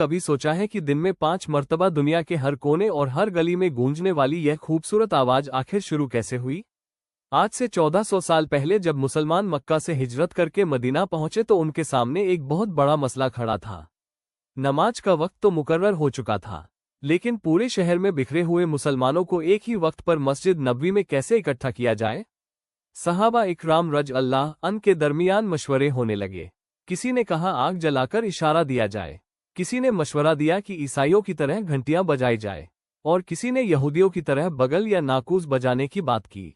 कभी सोचा है कि दिन में 5 मर्तबा दुनिया के हर कोने और हर गली में गूंजने वाली यह खूबसूरत आवाज आखिर शुरू कैसे हुई? आज से 1400 साल पहले जब मुसलमान मक्का से हिजरत करके मदीना पहुंचे तो उनके सामने एक बहुत बड़ा मसला खड़ा था। नमाज का वक्त तो मुकर्रर हो चुका था, लेकिन पूरे शहर में बिखरे हुए मुसलमानों को एक ही वक्त पर मस्जिद नबवी में कैसे इकट्ठा किया जाए? सहाबा इकराम रज अल्लाह अन के दरमियान मशवरे होने लगे। किसी ने कहा आग जलाकर इशारा दिया जाए, किसी ने मशवरा दिया कि ईसाइयों की तरह घंटियां बजाई जाए, और किसी ने यहूदियों की तरह बगल या नाकूस बजाने की बात की।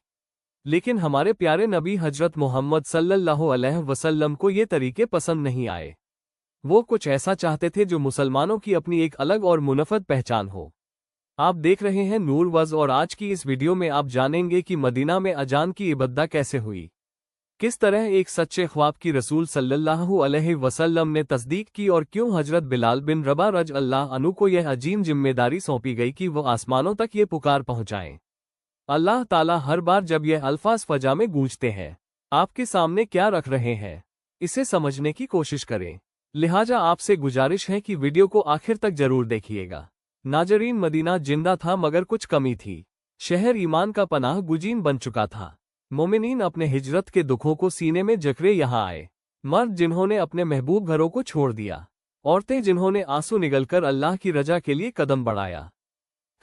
लेकिन हमारे प्यारे नबी हजरत मोहम्मद सल्लल्लाहु अलैहि वसल्लम को ये तरीके पसंद नहीं आए। वो कुछ ऐसा चाहते थे जो मुसलमानों की अपनी एक अलग और मुनफरद पहचान हो। आप देख रहे हैं नूर वज़ और आज की इस वीडियो में आप जानेंगे कि मदीना में अजान की इबादत कैसे हुई, किस तरह एक सच्चे ख्वाब की रसूल सल्लल्लाहु अलैहि वसल्लम ने तस्दीक की और क्यों हजरत बिलाल बिन रबा रज अल्लाह अनु को यह अजीम जिम्मेदारी सौंपी गई कि वो आसमानों तक ये पुकार पहुंचाएं। अल्लाह ताला हर बार जब यह अल्फाज फजा में गूंजते हैं, आपके सामने क्या रख रहे हैं, इसे समझने की कोशिश करें। लिहाजा आपसे गुजारिश है कि वीडियो को आखिर तक जरूर देखिएगा। नाजरीन, मदीना जिंदा था मगर कुछ कमी थी। शहर ईमान का पनाह गुजीन बन चुका था। मोमिनीन अपने हिजरत के दुखों को सीने में जकड़े यहाँ आए। मर्द जिन्होंने अपने महबूब घरों को छोड़ दिया, औरतें जिन्होंने आंसू निगलकर अल्लाह की रजा के लिए कदम बढ़ाया,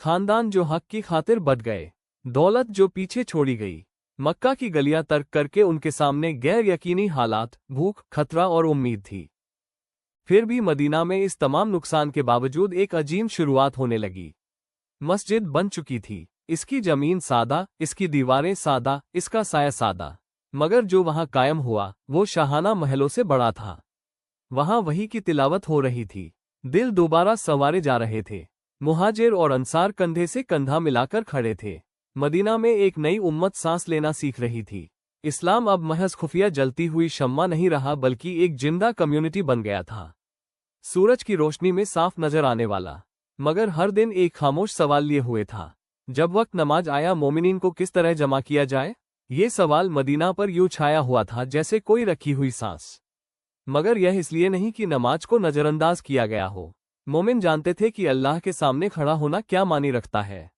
खानदान जो हक की खातिर बट गए, दौलत जो पीछे छोड़ी गई। मक्का की गलियां तर्क करके उनके सामने गैर यकीनी हालात, भूख, खतरा और उम्मीद थी। फिर भी मदीना में इस तमाम नुकसान के बावजूद एक अजीम शुरुआत होने लगी। मस्जिद बन चुकी थी, इसकी जमीन सादा, इसकी दीवारें सादा, इसका साया सादा, मगर जो वहां कायम हुआ वो शाहाना महलों से बड़ा था। वहां वही की तिलावत हो रही थी, दिल दोबारा संवारे जा रहे थे। मुहाजिर और अंसार कंधे से कंधा मिलाकर खड़े थे। मदीना में एक नई उम्मत सांस लेना सीख रही थी। इस्लाम अब महज खुफिया जलती हुई शम्मा नहीं रहा बल्कि एक जिंदा कम्युनिटी बन गया था, सूरज की रोशनी में साफ नजर आने वाला, मगर हर दिन एक खामोश सवाल लिए हुए था। जब वक्त नमाज आया, मोमिनीन को किस तरह जमा किया जाए? ये सवाल मदीना पर यूं छाया हुआ था जैसे कोई रखी हुई सांस। मगर यह इसलिए नहीं कि नमाज को नजरअंदाज किया गया हो। मोमिन जानते थे कि अल्लाह के सामने खड़ा होना क्या मानी रखता है।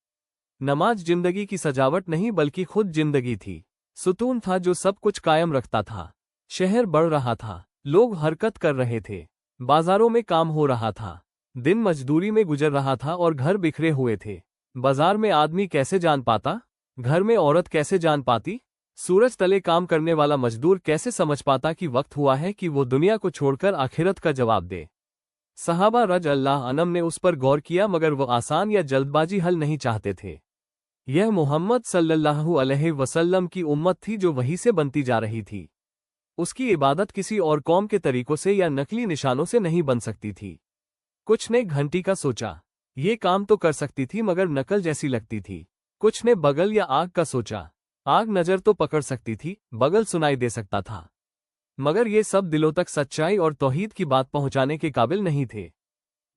नमाज जिंदगी की सजावट नहीं बल्कि खुद जिंदगी थी, सुतून था जो सब कुछ कायम रखता था। शहर बढ़ रहा था, लोग हरकत कर रहे थे, बाजारों में काम हो रहा था, दिन मजदूरी में गुजर रहा था और घर बिखरे हुए थे। बाजार में आदमी कैसे जान पाता? घर में औरत कैसे जान पाती? सूरज तले काम करने वाला मजदूर कैसे समझ पाता कि वक्त हुआ है कि वो दुनिया को छोड़कर आखिरत का जवाब दे? सहाबा रज अल्लाह अनम ने उस पर गौर किया, मगर वो आसान या जल्दबाजी हल नहीं चाहते थे। यह मोहम्मद सल्लल्लाहु अलैहि वसल्लम की उम्मत थी जो वही से बनती जा रही थी। उसकी इबादत किसी और कौम के तरीकों से या नकली निशानों से नहीं बन सकती थी। कुछ ने घंटी का सोचा, ये काम तो कर सकती थी मगर नकल जैसी लगती थी। कुछ ने बगल या आग का सोचा, आग नजर तो पकड़ सकती थी, बगल सुनाई दे सकता था, मगर ये सब दिलों तक सच्चाई और तौहीद की बात पहुंचाने के काबिल नहीं थे।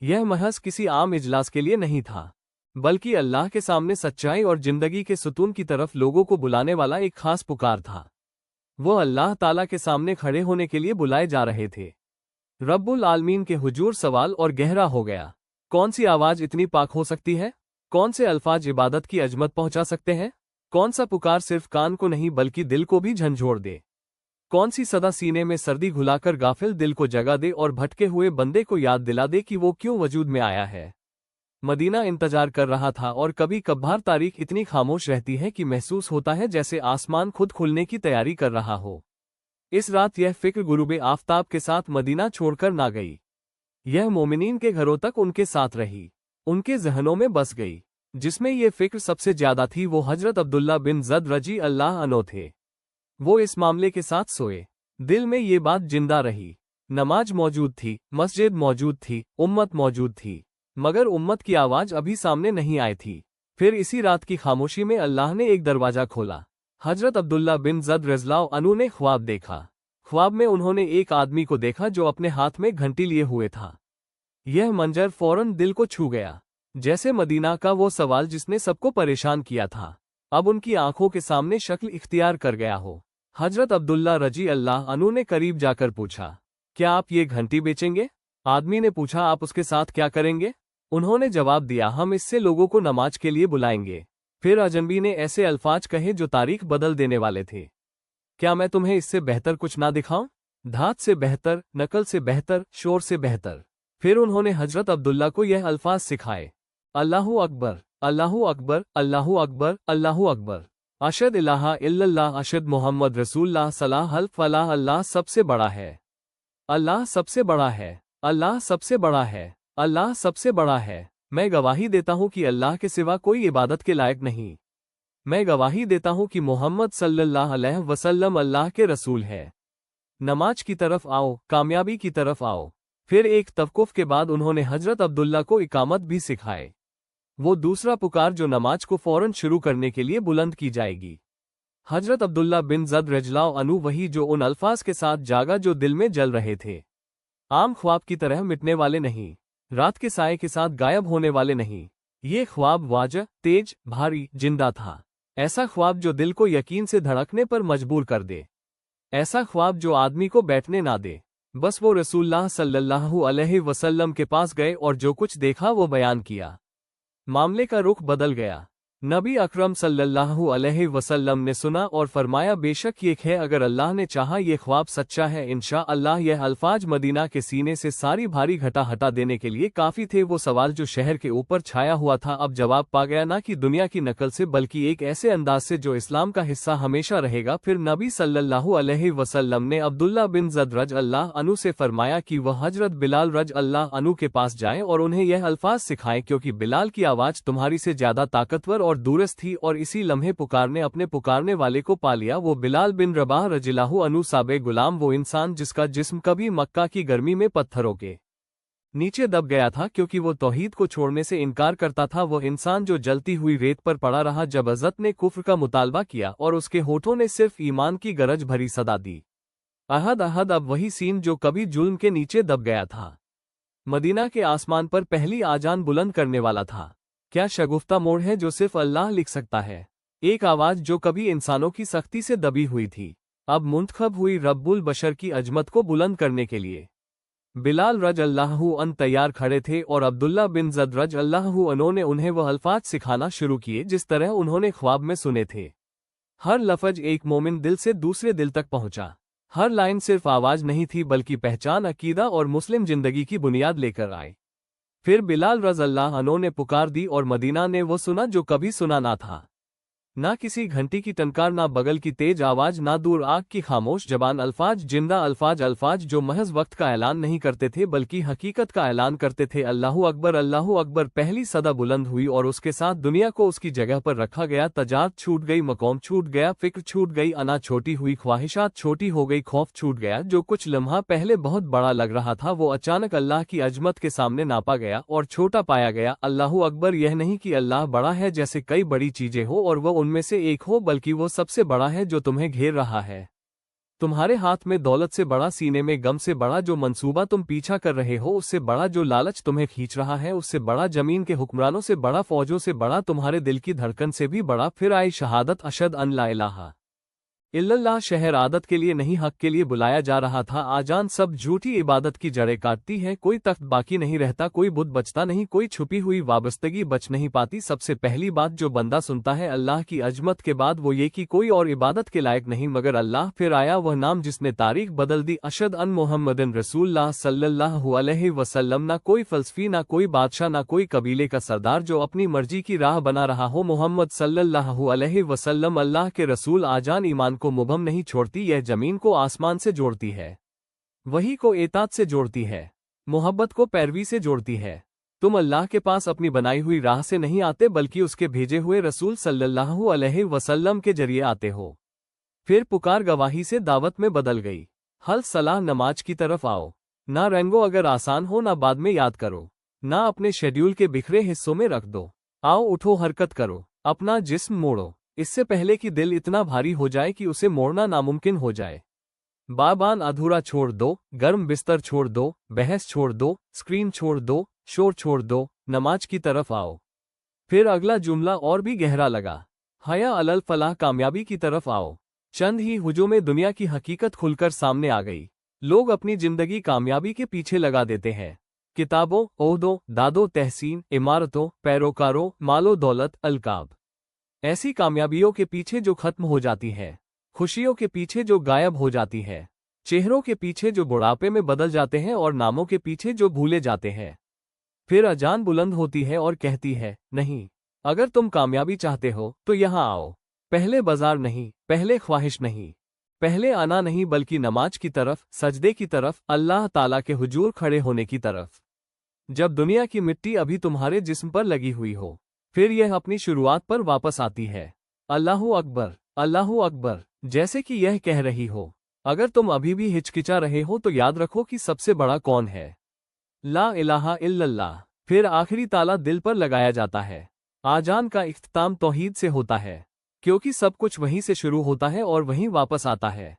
यह महज किसी आम इजलास के लिए नहीं था, बल्कि अल्लाह के सामने सच्चाई और जिंदगी के सुतून की तरफ लोगों को बुलाने वाला एक खास पुकार था। वो अल्लाह ताला के सामने खड़े होने के लिए बुलाए जा रहे थे। रब्बुल आलमीन के हुजूर सवाल और गहरा हो गया। कौन सी आवाज इतनी पाक हो सकती है? कौन से अल्फाज इबादत की अजमत पहुंचा सकते हैं? कौन सा पुकार सिर्फ कान को नहीं बल्कि दिल को भी झंझोड़ दे? कौन सी सदा सीने में सर्दी घुलाकर गाफिल दिल को जगा दे और भटके हुए बंदे को याद दिला दे कि वो क्यों वजूद में आया है? मदीना इंतजार कर रहा था और कभी कभार तारीख इतनी खामोश रहती है कि महसूस होता है जैसे आसमान खुद खुलने की तैयारी कर रहा हो। इस रात यह फिक्र गुरूबे आफताब के साथ मदीना छोड़कर ना गई। यह मोमिनीन के घरों तक उनके साथ रही, उनके जहनों में बस गई। जिसमें यह फिक्र सबसे ज्यादा थी वो हजरत अब्दुल्ला बिन जद रजी अल्लाह अनो थे। वो इस मामले के साथ सोए। दिल में ये बात जिंदा रही। नमाज मौजूद थी, मस्जिद मौजूद थी, उम्मत मौजूद थी, मगर उम्मत की आवाज अभी सामने नहीं आई थी। फिर इसी रात की खामोशी में अल्लाह ने एक दरवाजा खोला। हजरत अब्दुल्ला बिन जद रज़ियल्लाहु अन्हु ने ख्वाब देखा। ख्वाब में उन्होंने एक आदमी को देखा जो अपने हाथ में घंटी लिए हुए था। यह मंजर फौरन दिल को छू गया, जैसे मदीना का वो सवाल जिसने सबको परेशान किया था अब उनकी आंखों के सामने शक्ल इख्तियार कर गया हो। हजरत अब्दुल्ला रजी अल्लाह अन्हु ने करीब जाकर पूछा, क्या आप ये घंटी बेचेंगे? आदमी ने पूछा, आप उसके साथ क्या करेंगे? उन्होंने जवाब दिया, हम इससे लोगों को नमाज के लिए बुलाएंगे। फिर अजनबी ने ऐसे अल्फाज कहे जो तारीख बदल देने वाले थे। क्या मैं तुम्हें इससे बेहतर कुछ ना दिखाऊं? धात से बेहतर, नकल से बेहतर, शोर से बेहतर। फिर उन्होंने हजरत अब्दुल्ला को यह अल्फाज सिखाए, अल्लाहु अकबर, अल्लाहु अकबर, अल्लाहु अकबर, अल्लाहु अकबर, अशद इलाहा इल्लल्लाह, अशद मोहम्मद रसूलुल्लाह सलाह अल फलाह, अल्लाह सबसे बड़ा है, अल्लाह सबसे बड़ा है, अल्लाह सबसे बड़ा है, अल्लाह सबसे बड़ा है। मैं गवाही देता हूँ कि अल्लाह के सिवा कोई इबादत के लायक नहीं। मैं गवाही देता हूँ कि मोहम्मद सल्लल्लाहु अलैहि वसल्लम अल्लाह के रसूल है। नमाज की तरफ आओ, कामयाबी की तरफ आओ। फिर एक तवक़ुफ़ के बाद उन्होंने हजरत अब्दुल्ला को इकामत भी सिखाए, वो दूसरा पुकार जो नमाज को फौरन शुरू करने के लिए बुलंद की जाएगी। हजरत अब्दुल्ला बिन ज़द रज़ियल्लाहु अन्हु वही जो उन अल्फाज के साथ जागा जो दिल में जल रहे थे, आम ख्वाब की तरह मिटने वाले नहीं, रात के साए के साथ गायब होने वाले नहीं। ये ख्वाब वाज़ह, तेज, भारी, जिंदा था। ऐसा ख्वाब जो दिल को यकीन से धड़कने पर मजबूर कर दे, ऐसा ख्वाब जो आदमी को बैठने ना दे। बस वो रसूलुल्लाह सल्लल्लाहु अलैहि वसल्लम के पास गए और जो कुछ देखा वो बयान किया। मामले का रुख बदल गया। नबी अकरम सल्लल्लाहु अलैहि वसल्लम ने सुना और फरमाया, बेशक ये है, अगर अल्लाह ने चाहा ये ख्वाब सच्चा है, इंशा अल्लाह यह अल्फाज मदीना के सीने से सारी भारी घटा हटा देने के लिए काफ़ी थे। वो सवाल जो शहर के ऊपर छाया हुआ था अब जवाब पा गया, ना कि दुनिया की नकल से बल्कि एक ऐसे अंदाज से जो इस्लाम का हिस्सा हमेशा रहेगा। फिर नबी सल्लल्लाहु अलैहि वसल्लम ने अब्दुल्ला बिन ज़द रज़ियल्लाहु अन्हु से फरमाया कि वह हजरत बिलाल रज़ियल्लाहु अन्हु के पास जाएं और उन्हें यह अल्फाज सिखाएं, क्योंकि बिलाल की आवाज़ तुम्हारी से ज़्यादा ताकतवर और दूरस्थ थी। और इसी लम्हे पुकारने अपने पुकारने वाले को पा लिया। वो बिलाल बिन रबाह रज़ियल्लाहु अन्हु साबे गुलाम, वो इंसान जिसका जिस्म कभी मक्का की गर्मी में पत्थरों के नीचे दब गया था क्योंकि वो तौहीद को छोड़ने से इनकार करता था। वो इंसान जो जलती हुई रेत पर पड़ा रहा जब अज़त ने कुफ्र का मुतालबा किया और उसके होठों ने सिर्फ ईमान की गरज भरी सदा दी, अहद अहद। अब वही सीन जो कभी जुल्म के नीचे दब गया था, मदीना के आसमान पर पहली आजान बुलंद करने वाला था। क्या शगुफ्ता मोड़ है जो सिर्फ अल्लाह लिख सकता है। एक आवाज जो कभी इंसानों की सख्ती से दबी हुई थी, अब मुंतखब हुई रब्बुल बशर की अजमत को बुलंद करने के लिए। बिलाल रज़ियल्लाहु अन्हु तैयार खड़े थे और अब्दुल्ला बिन ज़द रज़ियल्लाहु अन्हु ने उन्हें वह अल्फाज सिखाना शुरू किए जिस तरह उन्होंने ख्वाब में सुने थे। हर लफ्ज़ एक मोमिन दिल से दूसरे दिल तक पहुंचा। हर लाइन सिर्फ आवाज नहीं थी बल्कि पहचान, अकीदा और मुस्लिम जिंदगी की बुनियाद लेकर आए। फिर बिलाल रज़ियल्लाहु अन्हु ने पुकार दी और मदीना ने वो सुना जो कभी सुना ना था। ना किसी घंटी की टनकार, ना बगल की तेज आवाज, ना दूर आग की खामोश जबान। अल्फाज जिंदा अल्फाज, अल्फाज जो महज वक्त का ऐलान नहीं करते थे बल्कि हकीकत का ऐलान करते थे। अल्लाहु अकबर, अल्लाहु अकबर। पहली सदा बुलंद हुई और उसके साथ दुनिया को उसकी जगह पर रखा गया। तजात छूट गई, मक़ाम छूट गया, फिक्र छूट गई, अना छोटी हुई, ख्वाहिशात छोटी हो गई, खौफ छूट गया। जो कुछ लम्हा पहले बहुत बड़ा लग रहा था वो अचानक अल्लाह की अजमत के सामने नापा गया और छोटा पाया गया। अल्लाहु अकबर यह नहीं कि अल्लाह बड़ा है जैसे कई बड़ी चीजें हो और वो उनमें से एक हो, बल्कि वो सबसे बड़ा है जो तुम्हें घेर रहा है। तुम्हारे हाथ में दौलत से बड़ा, सीने में गम से बड़ा, जो मंसूबा तुम पीछा कर रहे हो उससे बड़ा, जो लालच तुम्हें खींच रहा है उससे बड़ा, जमीन के हुक्मरानों से बड़ा, फौजों से बड़ा, तुम्हारे दिल की धड़कन से भी बड़ा। फिर आई शहादत, अशद अन ला इलाहा इल्लल्लाह। शहर आदत के लिए नहीं हक के लिए बुलाया जा रहा था। आजान सब झूठी इबादत की जड़ें काटती है। कोई तख्त बाकी नहीं रहता, कोई बुत बचता नहीं, कोई छुपी हुई वाबस्तगी बच नहीं पाती। सबसे पहली बात जो बंदा सुनता है अल्लाह की अजमत के बाद वो ये कि कोई और इबादत के लायक नहीं मगर अल्लाह। फिर आया वह नाम जिसने तारीख बदल दी, अशद अन मोहम्मदिन रसूलुल्लाह सल्लल्लाहु अलैहि वसल्लम। ना कोई फलसफी, ना कोई बादशाह, ना कोई कबीले का सरदार जो अपनी मर्जी की राह बना रहा हो। मोहम्मद सल्लल्लाहु अलैहि वसल्लम अल्लाह के रसूल। आजान ईमान को मुबहम नहीं छोड़ती, यह जमीन को आसमान से जोड़ती है, वही को एतात से जोड़ती है, मोहब्बत को पैरवी से जोड़ती है। तुम अल्लाह के पास अपनी बनाई हुई राह से नहीं आते बल्कि उसके भेजे हुए रसूल सल्लल्लाहु अलैहि वसल्लम के जरिए आते हो। फिर पुकार गवाही से दावत में बदल गई। हल सलाह, नमाज की तरफ आओ। ना रंगो अगर आसान हो, ना बाद में याद करो, ना अपने शेड्यूल के बिखरे हिस्सों में रख दो। आओ उठो, हरकत करो, अपना जिस्म मोड़ो, इससे पहले कि दिल इतना भारी हो जाए कि उसे मोड़ना नामुमकिन हो जाए। बाबान अधूरा छोड़ दो, गर्म बिस्तर छोड़ दो, बहस छोड़ दो, स्क्रीन छोड़ दो, शोर छोड़ दो, नमाज की तरफ आओ। फिर अगला जुमला और भी गहरा लगा, हया अलल फलाह, कामयाबी की तरफ आओ। चंद ही हुजों में दुनिया की हकीकत खुलकर सामने आ गई। लोग अपनी जिंदगी कामयाबी के पीछे लगा देते हैं। किताबों, ओहदों, दादों तहसीन, इमारतों, पैरोकारों, मालो दौलत, अलकाब। ऐसी कामयाबियों के पीछे जो खत्म हो जाती है, खुशियों के पीछे जो गायब हो जाती है, चेहरों के पीछे जो बुढ़ापे में बदल जाते हैं और नामों के पीछे जो भूले जाते हैं। फिर अजान बुलंद होती है और कहती है, नहीं, अगर तुम कामयाबी चाहते हो तो यहाँ आओ। पहले बाजार नहीं, पहले ख्वाहिश नहीं, पहले आना नहीं, बल्कि नमाज की तरफ, सजदे की तरफ, अल्लाह ताला के हुजूर खड़े होने की तरफ। जब दुनिया की मिट्टी अभी तुम्हारे जिस्म पर लगी हुई हो, फिर यह अपनी शुरुआत पर वापस आती है। अल्लाहू अकबर, अल्लाहू अकबर, जैसे कि यह कह रही हो। अगर तुम अभी भी हिचकिचा रहे हो तो याद रखो कि सबसे बड़ा कौन है, ला इलाहा इल्लल्लाह। फिर आखिरी ताला दिल पर लगाया जाता है। आजान का इख्तिताम तौहीद से होता है, क्योंकि सब कुछ वहीं से शुरू होता है और वहीं वापस आता है।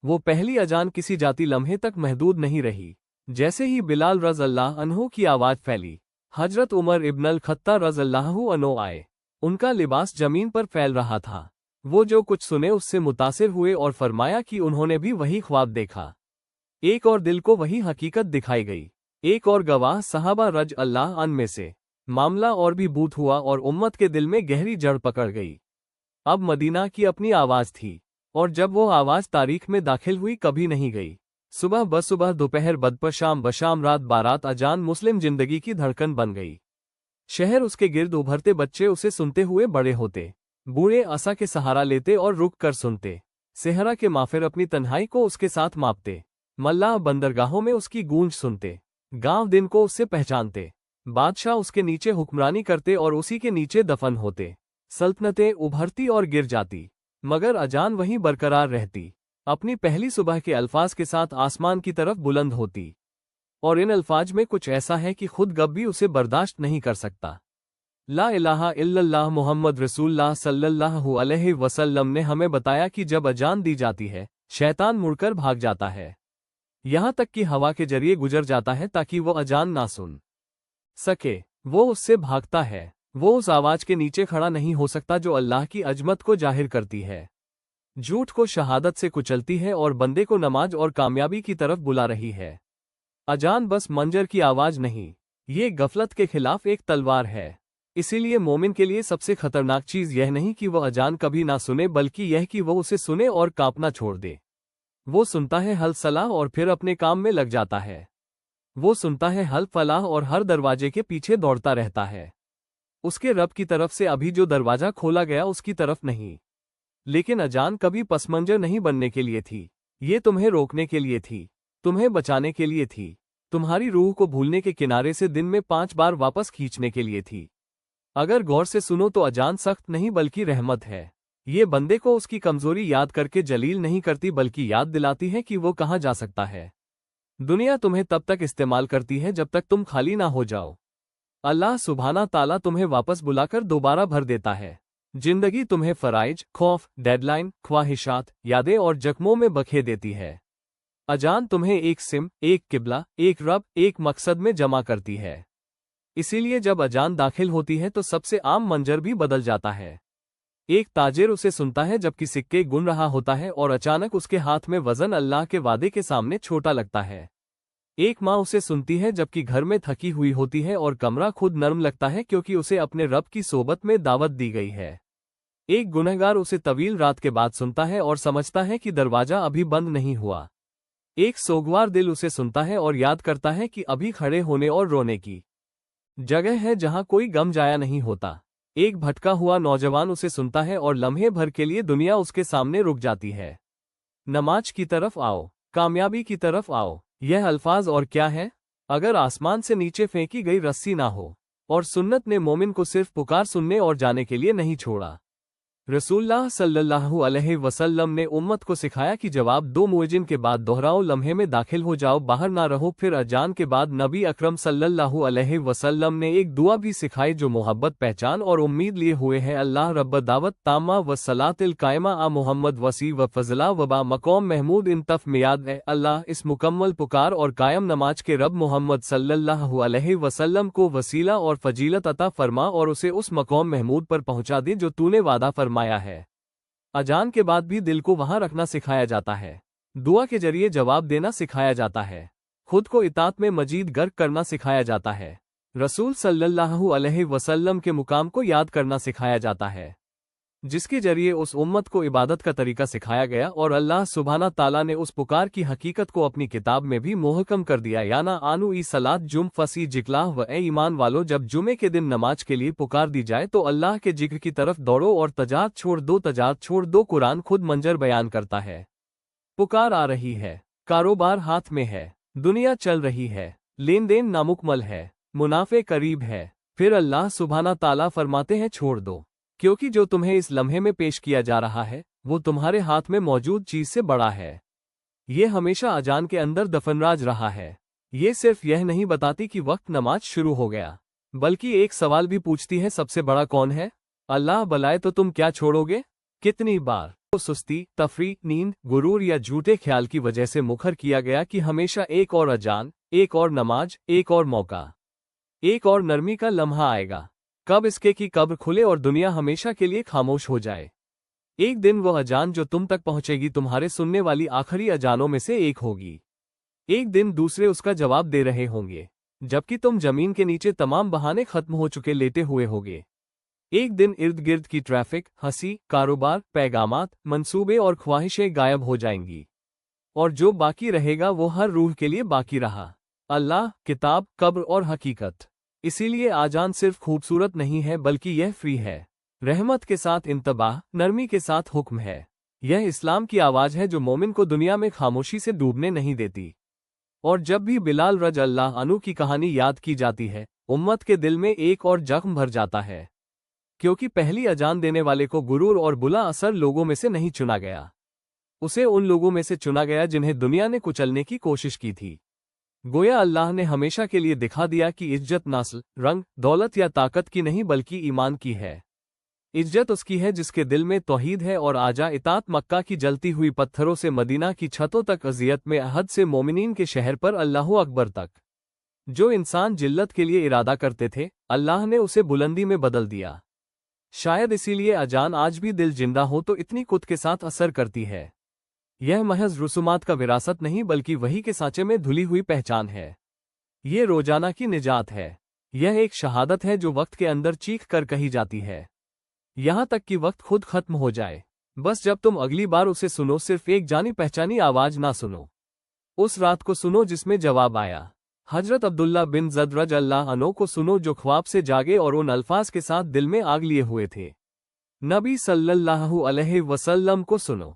वो पहली अजान किसी जाती लम्हे तक महदूद नहीं रही। जैसे ही बिलाल रज़अल्लाहु अन्हु की आवाज फैली, हजरत उमर इब्न अल खत्ताब रज़अल्लाहु अन्हु आए। उनका लिबास जमीन पर फैल रहा था। वो जो कुछ सुने उससे मुतासिर हुए और फरमाया कि उन्होंने भी वही ख्वाब देखा। एक और दिल को वही हकीकत दिखाई गई। एक और गवाह सहाबा रज़अल्लाहु अन्हुम में से। मामला और भी बूत हुआ और उम्मत के दिल में गहरी जड़ पकड़ गई। अब मदीना की अपनी आवाज थी, और जब वो आवाज तारीख में दाखिल हुई कभी नहीं गई। सुबह बसुबह, दोपहर बदपर, शाम बशाम, रात बारात, अजान मुस्लिम जिंदगी की धड़कन बन गई। शहर उसके गिर्द उभरते, बच्चे उसे सुनते हुए बड़े होते, बूढ़े असा के सहारा लेते और रुक कर सुनते। सेहरा के माफिर अपनी तन्हाई को उसके साथ मापते, मल्लाह बंदरगाहों में उसकी गूंज सुनते, गांव दिन को उससे पहचानते। बादशाह उसके नीचे हुक्मरानी करते और उसी के नीचे दफन होते। सल्तनतें उभरती और गिर जाती, मगर अजान वहीं बरकरार रहती, अपनी पहली सुबह के अल्फाज के साथ आसमान की तरफ बुलंद होती। और इन अल्फाज में कुछ ऐसा है कि खुद गब भी उसे बर्दाश्त नहीं कर सकता। ला इलाहा इल्लल्लाह मुहम्मद रसूलुल्लाह सल्लल्लाहु अलैहि वसल्लम ने हमें बताया कि जब अजान दी जाती है, शैतान मुड़कर भाग जाता है, यहाँ तक कि हवा के जरिए गुजर जाता है ताकि वो अजान ना सुन सके। वो उससे भागता है। वो उस आवाज के नीचे खड़ा नहीं हो सकता जो अल्लाह की अजमत को जाहिर करती है, झूठ को शहादत से कुचलती है और बंदे को नमाज और कामयाबी की तरफ बुला रही है। अजान बस मंजर की आवाज नहीं, ये गफलत के खिलाफ एक तलवार है। इसीलिए मोमिन के लिए सबसे खतरनाक चीज यह नहीं कि वह अजान कभी ना सुने, बल्कि यह कि वह उसे सुने और कांपना छोड़ दे। वो सुनता है हल सलाह और फिर अपने काम में लग जाता है। वो सुनता है हल फलाह और हर दरवाजे के पीछे दौड़ता रहता है। उसके रब की तरफ से अभी जो दरवाजा खोला गया उसकी तरफ नहीं। लेकिन अजान कभी पसमंजर नहीं बनने के लिए थी, ये तुम्हें रोकने के लिए थी, तुम्हें बचाने के लिए थी, तुम्हारी रूह को भूलने के किनारे से दिन में 5 बार वापस खींचने के लिए थी। अगर गौर से सुनो तो अजान सख्त नहीं बल्कि रहमत है। ये बंदे को उसकी कमजोरी याद करके जलील नहीं करती, बल्कि याद दिलाती है कि वो कहाँ जा सकता है। दुनिया तुम्हें तब तक इस्तेमाल करती है जब तक तुम खाली ना हो जाओ। अल्लाह सुब्हाना ताला तुम्हें वापस बुलाकर दोबारा भर देता है। जिंदगी तुम्हें फराइज, खौफ, डेडलाइन, ख्वाहिशात, यादें और जख्मों में बखे देती है। अजान तुम्हें एक सिम, एक किबला, एक रब, एक मकसद में जमा करती है। इसीलिए जब अजान दाखिल होती है तो सबसे आम मंजर भी बदल जाता है। एक ताजिर उसे सुनता है जबकि सिक्के गुन रहा होता है और अचानक उसके हाथ में वजन अल्लाह के वादे के सामने छोटा लगता है। एक माँ उसे सुनती है जबकि घर में थकी हुई होती है और कमरा खुद नर्म लगता है क्योंकि उसे अपने रब की सोबत में दावत दी गई है। एक गुनहगार उसे तवील रात के बाद सुनता है और समझता है कि दरवाजा अभी बंद नहीं हुआ। एक सोगवार दिल उसे सुनता है और याद करता है कि अभी खड़े होने और रोने की जगह है जहां कोई गम जाया नहीं होता। एक भटका हुआ नौजवान उसे सुनता है और लम्हे भर के लिए दुनिया उसके सामने रुक जाती है। नमाज की तरफ आओ, कामयाबी की तरफ आओ, यह अल्फाज और क्या है? अगर आसमान से नीचे फेंकी गई रस्सी ना हो और सुन्नत ने मोमिन को सिर्फ पुकार सुनने और जाने के लिए नहीं छोड़ा। रसूलुल्लाह सल्लल्लाहु अलैहि वसल्लम ने उम्मत को सिखाया कि जवाब दो मुअज्जिन के बाद दोहराओ, लम्हे में दाखिल हो जाओ, बाहर ना रहो। फिर अजान के बाद नबी अकरम सल्लल्लाहु अलैहि वसल्लम ने एक दुआ भी सिखाई जो मोहब्बत, पहचान और उम्मीद लिए हुए है। अल्लाह रब्ब दावत तामा व सलातिल कायमा आ मोहम्मद वसी व फजला वबा मक़ाम महमूद इन तफ मियाद है। अल्लाह इस मुकम्मल पुकार और कायम नमाज के रब मोहम्मद सल्लल्लाहु अलैहि वसल्लम को वसीला और फजीलत अता फरमा और उसे उस मक़ाम महमूद पर पहुंचा दे जो तूने वादा फरमाया है। अजान के बाद भी दिल को वहां रखना सिखाया जाता है दुआ के जरिए जवाब देना सिखाया जाता है। खुद को इताअत में मजीद गर्क करना सिखाया जाता है। रसूल सल्लल्लाहु अलैहि वसल्लम के मुकाम को याद करना सिखाया जाता है, जिसके जरिए उस उम्मत को इबादत का तरीका सिखाया गया, और अल्लाह सुब्हाना ताला ने उस पुकार की हकीकत को अपनी किताब में भी मुहक्कम कर दिया। याना आनु ई सलात जुम फसी जिकलाह व ए ईमान वालों, जब जुमे के दिन नमाज के लिए पुकार दी जाए तो अल्लाह के जिक्र की तरफ दौड़ो और तजात छोड़ दो। कुरान खुद मंजर बयान करता है। पुकार आ रही है, कारोबार हाथ में है, दुनिया चल रही है, लेन देन नामुकमल है, मुनाफे करीब है। फिर अल्लाह सुब्हाना ताला फरमाते हैं छोड़ दो, क्योंकि जो तुम्हें इस लम्हे में पेश किया जा रहा है वो तुम्हारे हाथ में मौजूद चीज से बड़ा है। ये हमेशा अजान के अंदर दफनराज रहा है। ये सिर्फ यह नहीं बताती कि वक्त नमाज शुरू हो गया, बल्कि एक सवाल भी पूछती है, सबसे बड़ा कौन है? अल्लाह बुलाए तो तुम क्या छोड़ोगे? कितनी बार तो सुस्ती, तफरी, नींद, गुरूर या झूठे ख्याल की वजह से मुखर किया गया कि हमेशा एक और अजान, एक और नमाज, एक और मौका, एक और नरमी का लम्हा आएगा। कब इसके कि कब्र खुले और दुनिया हमेशा के लिए खामोश हो जाए। एक दिन वो अजान जो तुम तक पहुंचेगी तुम्हारे सुनने वाली आखिरी अजानों में से एक होगी। एक दिन दूसरे उसका जवाब दे रहे होंगे, जबकि तुम जमीन के नीचे तमाम बहाने खत्म हो चुके लेटे हुए होगे। एक दिन इर्द गिर्द की ट्रैफिक, हंसी, कारोबार, पैगामात, मंसूबे और ख्वाहिशें गायब हो जाएंगी, और जो बाकी रहेगा वो हर रूह के लिए बाकी रहा, अल्लाह, किताब, कब्र और हकीकत। इसीलिए आजान सिर्फ खूबसूरत नहीं है, बल्कि यह फ्री है, रहमत के साथ इंतबाह, नरमी के साथ हुक्म है। यह इस्लाम की आवाज़ है जो मोमिन को दुनिया में खामोशी से डूबने नहीं देती। और जब भी बिलाल रज अल्लाह अनु की कहानी याद की जाती है, उम्मत के दिल में एक और जख्म भर जाता है, क्योंकि पहली अजान देने वाले को गुरूर और बुला असर लोगों में से नहीं चुना गया, उसे उन लोगों में से चुना गया जिन्हें दुनिया ने कुचलने की कोशिश की थी। गोया अल्लाह ने हमेशा के लिए दिखा दिया कि इज्जत नस्ल, रंग, दौलत या ताकत की नहीं बल्कि ईमान की है। इज्जत उसकी है जिसके दिल में तौहीद है, और आजा इताअत मक्का की जलती हुई पत्थरों से मदीना की छतों तक, अज़ियत में अहद से मोमिनीन के शहर पर अल्लाहु अकबर तक। जो इंसान जिल्लत के लिए इरादा करते थे, अल्लाह ने उसे बुलंदी में बदल दिया। शायद इसीलिए अजान आज भी दिल जिंदा हो तो इतनी कुत के साथ असर करती है। यह महज रसूमात का विरासत नहीं बल्कि वही के सांचे में धुली हुई पहचान है। ये रोजाना की निजात है। यह एक शहादत है जो वक्त के अंदर चीख कर कही जाती है, यहां तक कि वक्त खुद खत्म हो जाए। बस जब तुम अगली बार उसे सुनो, सिर्फ एक जानी पहचानी आवाज ना सुनो, उस रात को सुनो जिसमें जवाब आया। हजरत अब्दुल्ला बिन ज़द रज़ अल्लाह अन्हु को सुनो जो ख्वाब से जागे और उन अल्फाज के साथ दिल में आग लिए हुए थे। नबी सल्लल्लाहु अलैहि वसल्लम को सुनो